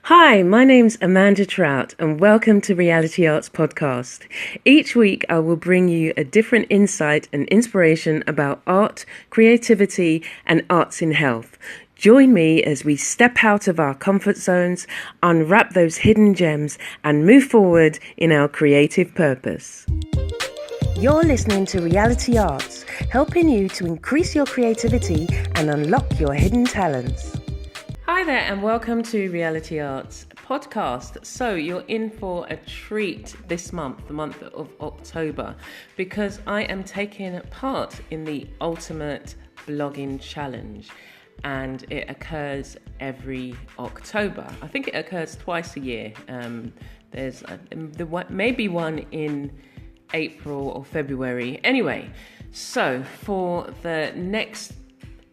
Hi, my name's Amanda Trout and welcome to Reality Arts Podcast. Each week I will bring you a different insight and inspiration about art, creativity and arts in health. Join me as we step out of our comfort zones, unwrap those hidden gems and move forward in our creative purpose. You're listening to Reality Arts, helping you to increase your creativity and unlock your hidden talents. Hi there and welcome to Reality Arts Podcast. So you're in for a treat this month, the month of October, because I am taking part in the Ultimate Blogging Challenge and it occurs every October. I think it occurs twice a year. There's maybe one in April or February. Anyway, so for the next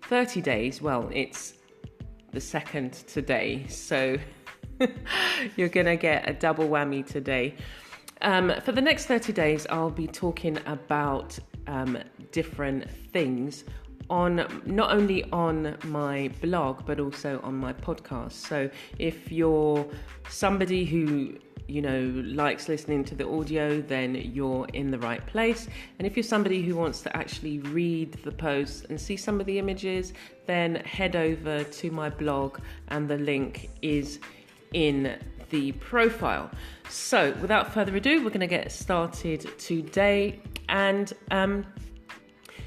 30 days, well, it's the second today, so you're gonna get a double whammy today. For the next 30 days I'll be talking about different things on not only on my blog but also on my podcast. So if you're somebody who likes listening to the audio, then you're in the right place. And if you're somebody who wants to actually read the posts and see some of the images, then head over to my blog and the link is in the profile. So without further ado, we're going to get started today. And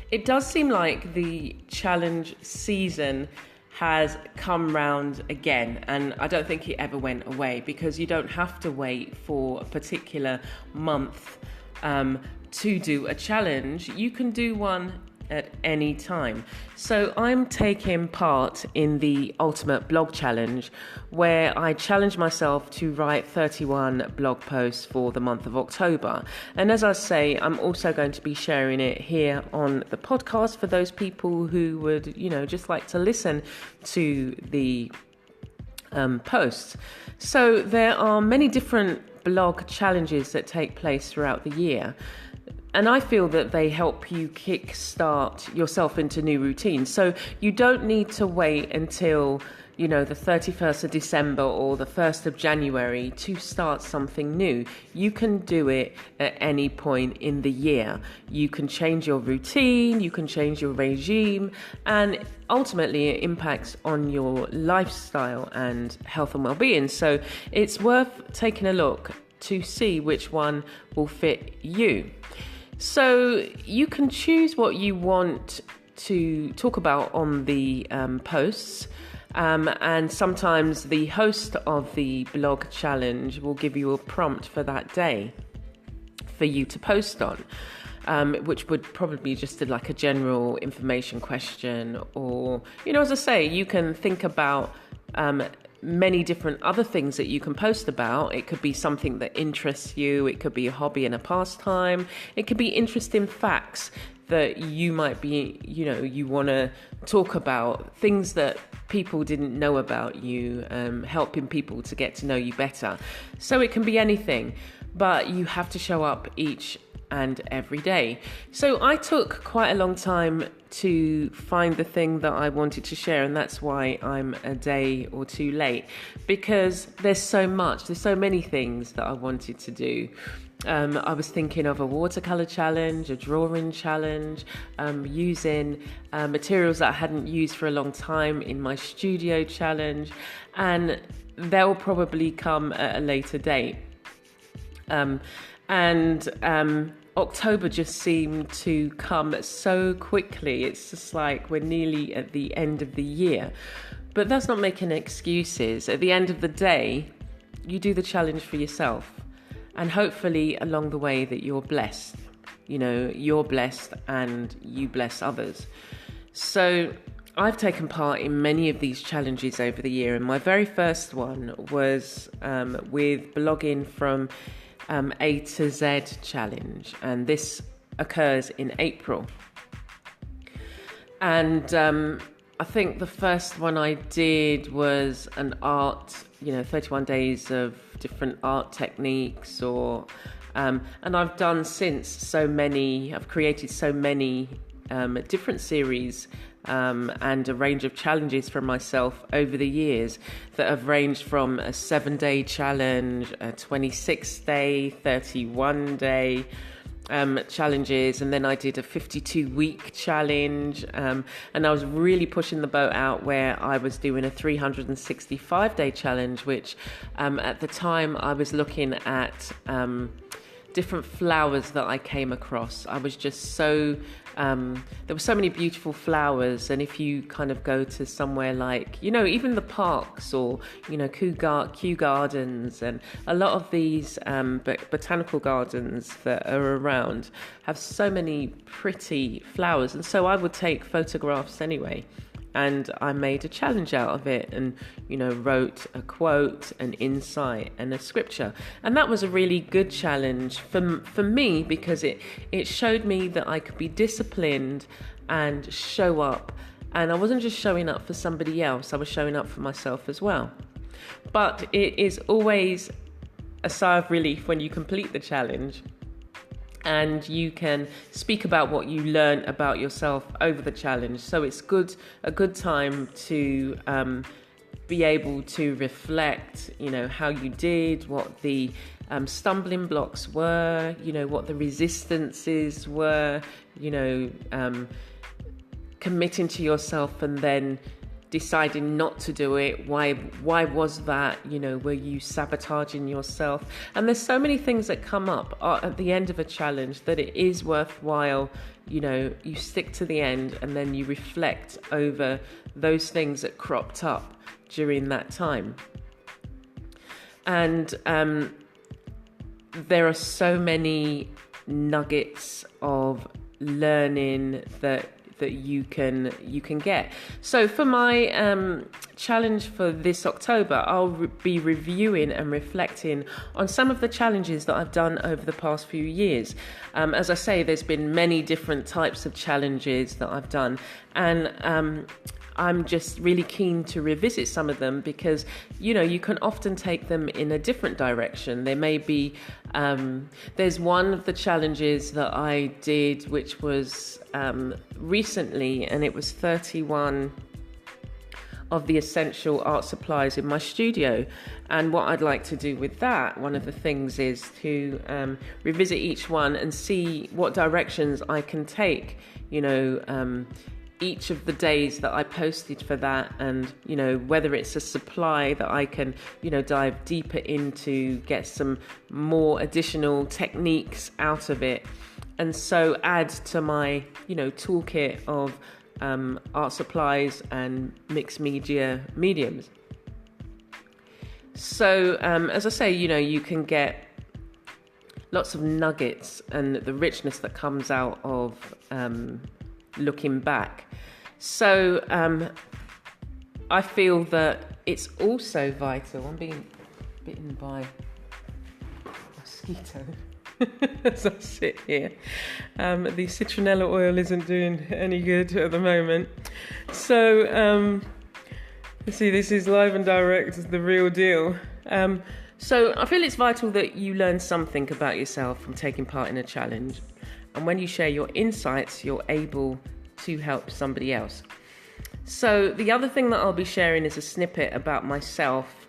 it does seem like the challenge season has come round again, and I don't think it ever went away, because you don't have to wait for a particular month to do a challenge. You can do one at any time. So I'm taking part in the Ultimate Blog Challenge, where I challenge myself to write 31 blog posts for the month of October. And as I say, I'm also going to be sharing it here on the podcast for those people who would, just like to listen to the posts. So there are many different blog challenges that take place throughout the year. And I feel that they help you kickstart yourself into new routines. So you don't need to wait until, the 31st of December or the 1st of January to start something new. You can do it at any point in the year. You can change your routine, you can change your regime, and ultimately it impacts on your lifestyle and health and well-being. So it's worth taking a look to see which one will fit you. So you can choose what you want to talk about on the posts, and sometimes the host of the blog challenge will give you a prompt for that day for you to post on, which would probably be just like a general information question, or, as I say, you can think about many different other things that you can post about. It could be something that interests you. It could be a hobby and a pastime. It could be interesting facts that you might be, you want to talk about, things that people didn't know about you, helping people to get to know you better. So it can be anything, but you have to show up each and every day. So I took quite a long time to find the thing that I wanted to share, and that's why I'm a day or two late, because there's so many things that I wanted to do. I was thinking of a watercolor challenge, a drawing challenge, using materials that I hadn't used for a long time in my studio challenge, and they'll probably come at a later date. October just seemed to come so quickly. It's just like we're nearly at the end of the year. But that's not making excuses. At the end of the day, you do the challenge for yourself. And hopefully along the way that you're blessed. You're blessed and you bless others. So I've taken part in many of these challenges over the year. And my very first one was with blogging from A to Z challenge, and this occurs in April. And I think the first one I did was an art, 31 days of different art techniques, and I've done since I've created so many different series and a range of challenges for myself over the years that have ranged from a 7-day challenge, a 26-day, 31-day challenges, and then I did a 52-week challenge, and I was really pushing the boat out where I was doing a 365-day challenge, which at the time I was looking at different flowers that I came across. I was just so there were so many beautiful flowers, and if you kind of go to somewhere like, even the parks or Kew Gardens, and a lot of these botanical gardens that are around have so many pretty flowers, and so I would take photographs anyway. And I made a challenge out of it and, wrote a quote, an insight and a scripture. And that was a really good challenge for me, because it showed me that I could be disciplined and show up. And I wasn't just showing up for somebody else, I was showing up for myself as well. But it is always a sigh of relief when you complete the challenge, and you can speak about what you learned about yourself over the challenge. So it's a good time to be able to reflect, how you did, what the stumbling blocks were, what the resistances were, committing to yourself and then deciding not to do it. Why was that? Were you sabotaging yourself? And there's so many things that come up at the end of a challenge that it is worthwhile. You stick to the end and then you reflect over those things that cropped up during that time. And there are so many nuggets of learning that you can get. So for my challenge for this October, I'll be reviewing and reflecting on some of the challenges that I've done over the past few years. As I say, there's been many different types of challenges that I've done, and I'm just really keen to revisit some of them, because you can often take them in a different direction. There may be there's one of the challenges that I did which was recently, and it was 31 of the essential art supplies in my studio. And what I'd like to do with that, one of the things, is to revisit each one and see what directions I can take, each of the days that I posted for that, and whether it's a supply that I can dive deeper into, get some more additional techniques out of it, and so add to my toolkit of art supplies and mixed media mediums. So as I say, you can get lots of nuggets and the richness that comes out of looking back. So I feel that it's also vital. I'm being bitten by a mosquito as I sit here. The citronella oil isn't doing any good at the moment. So let's see, this is live and direct, the real deal. So I feel it's vital that you learn something about yourself from taking part in a challenge. And when you share your insights, you're able to help somebody else. So the other thing that I'll be sharing is a snippet about myself.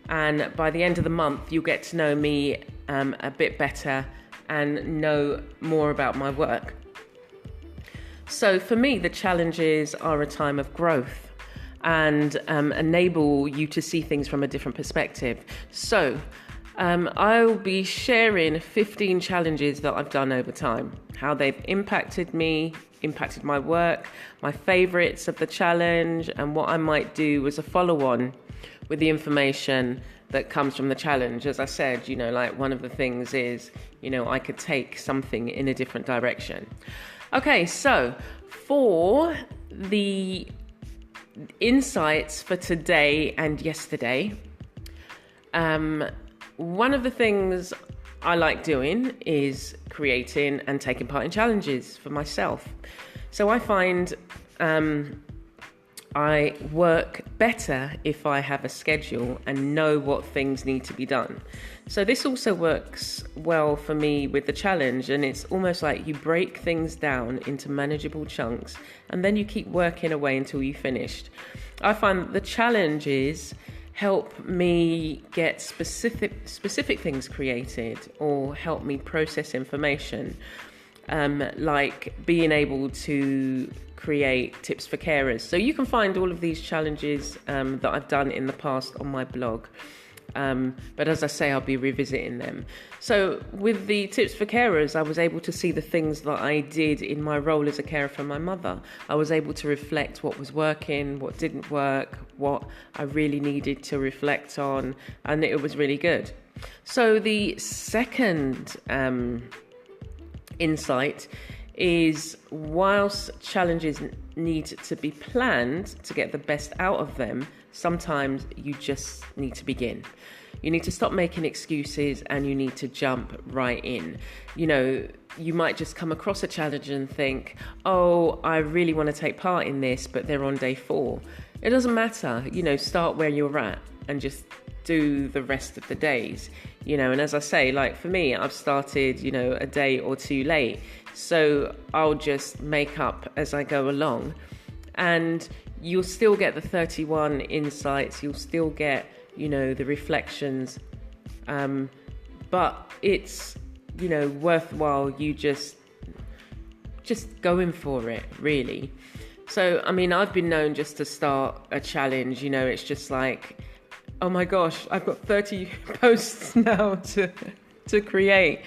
And by the end of the month, you'll get to know me a bit better and know more about my work. So for me, the challenges are a time of growth and enable you to see things from a different perspective. So I'll be sharing 15 challenges that I've done over time, how they've impacted me, impacted my work, my favorites of the challenge, and what I might do as a follow-on with the information that comes from the challenge. As I said, like one of the things is, I could take something in a different direction. Okay, so for the insights for today and yesterday, one of the things I like doing is creating and taking part in challenges for myself. So I find I work better if I have a schedule and know what things need to be done. So this also works well for me with the challenge, and it's almost like you break things down into manageable chunks and then you keep working away until you finished. I find the challenges help me get specific things created or help me process information, like being able to create tips for carers. So you can find all of these challenges that I've done in the past on my blog. But as I say, I'll be revisiting them. So with the tips for carers, I was able to see the things that I did in my role as a carer for my mother. I was able to reflect what was working, what didn't work, what I really needed to reflect on, and it was really good. So the second insight is, whilst challenges need to be planned to get the best out of them, sometimes you just need to begin. You need to stop making excuses and you need to jump right in. You know, you might just come across a challenge and think, oh, I really want to take part in this, but they're on day 4. It doesn't matter, you know, start where you're at and just do the rest of the days, you know. And as I say, like for me, I've started, you know, a day or 2 late. So I'll just make up as I go along, and you'll still get the 31 insights. You'll still get, you know, the reflections. But it's, you know, worthwhile you just going for it, really. So, I mean, I've been known just to start a challenge, you know, it's just like, oh my gosh, I've got 30 posts now to create.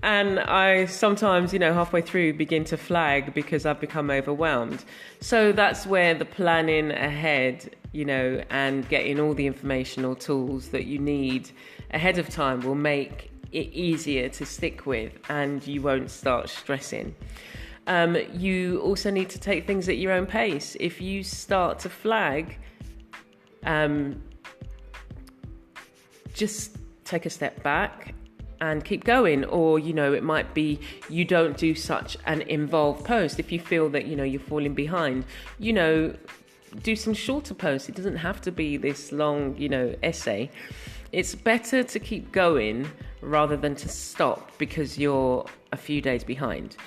And I sometimes, you know, halfway through begin to flag because I've become overwhelmed. So that's where the planning ahead, you know, and getting all the informational tools that you need ahead of time will make it easier to stick with, and you won't start stressing. You also need to take things at your own pace. If you start to flag, just take a step back and keep going. Or, you know, it might be you don't do such an involved post. If you feel that, you know, you're falling behind, you know, do some shorter posts. It doesn't have to be this long, you know, essay. It's better to keep going rather than to stop because you're a few days behind.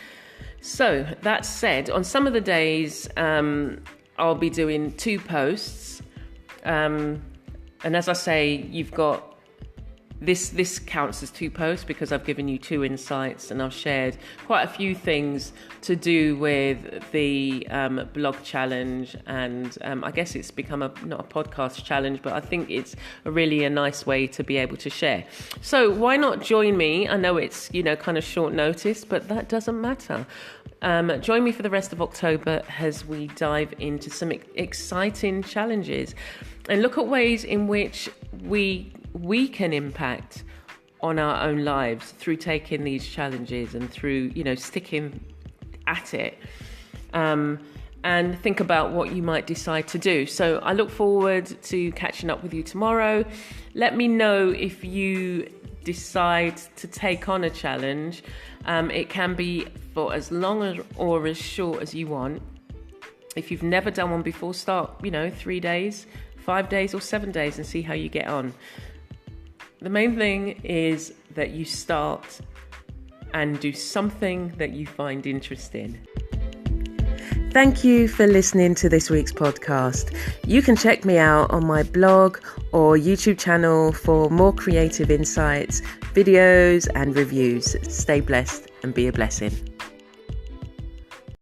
So that said, on some of the days, I'll be doing 2 posts. And as I say, you've got this counts as 2 posts because I've given you 2 insights, and I've shared quite a few things to do with the blog challenge, and I guess it's become not a podcast challenge, but I think it's a nice way to be able to share. So why not join me? I know it's, you know, kind of short notice, but that doesn't matter. Join me for the rest of October as we dive into some exciting challenges and look at ways in which we can impact on our own lives through taking these challenges and through, you know, sticking at it, and think about what you might decide to do. So I look forward to catching up with you tomorrow. Let me know if you decide to take on a challenge. It can be for as long or as short as you want. If you've never done one before, start, you know, 3 days, 5 days or 7 days and see how you get on. The main thing is that you start and do something that you find interesting. Thank you for listening to this week's podcast. You can check me out on my blog or YouTube channel for more creative insights, videos and reviews. Stay blessed and be a blessing.